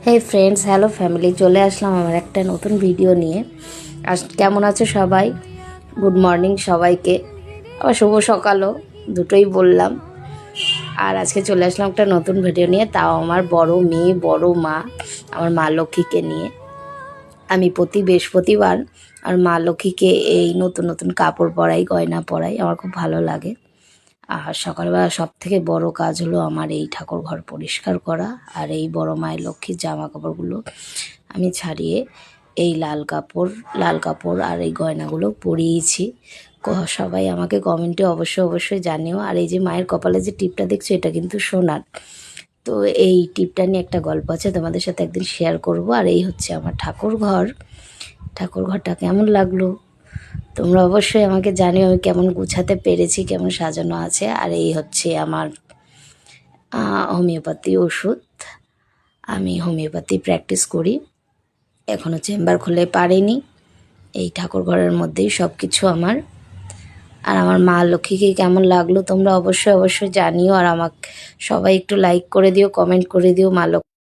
হে friends, hello family, চলে আসলাম আমার একটা নতুন ভিডিও নিয়ে। কেমন আছো সবাই? গুড মর্নিং সবাইকে, আবার শুভ সকালও, দুটোই বললাম। আর আজকে চলে আসলাম একটা নতুন ভিডিও নিয়ে, তাও আমার বড় মেয়ে, বড় মা, আমার মা লক্ষ্মীকে নিয়ে। আমি প্রতি বৃহস্পতিবার আর মা লক্ষ্মীকে এই নতুন নতুন কাপড় পরাই, গয়না পরাই, আমার খুব ভালো লাগে। আর সকালবেলা সব থেকে বড় কাজ হলো আমার এই ঠাকুর ঘর পরিষ্কার করা, আর এই বড় মায়ের লক্ষ্মীর জামা কাপড়গুলো আমি ছাড়িয়ে এই লাল কাপড় আর এই গয়নাগুলো পরিয়েছি। সবাই আমাকে কমেন্টে অবশ্যই জানিও। আর এই যে মায়ের কপালে যে টিপটা দেখছো, এটা কিন্তু সোনার। তো এই টিপটা নিয়ে একটা গল্প আছে, তোমাদের সাথে একদিন শেয়ার করব। আর এই হচ্ছে আমার ঠাকুর ঘরটা কেমন লাগলো তোমরা অবশ্যই আমাকে জানিও, আমি কেমন গুছাতে পেরেছি, কেমন সাজানো আছে। আর এই হচ্ছে আমার হোমিওপ্যাথি ওষুধ। আমি হোমিওপ্যাথি প্র্যাকটিস করি, এখনও চেম্বার খুলে পারিনি। এই ঠাকুর ঘরের মধ্যেই সব কিছু আমার। আর আমার মা লক্ষ্মীকে কেমন লাগলো তোমরা অবশ্যই জানিও। আর আমাকে সবাই একটু লাইক করে দিও, কমেন্ট করে দিও মা লক্ষ্মী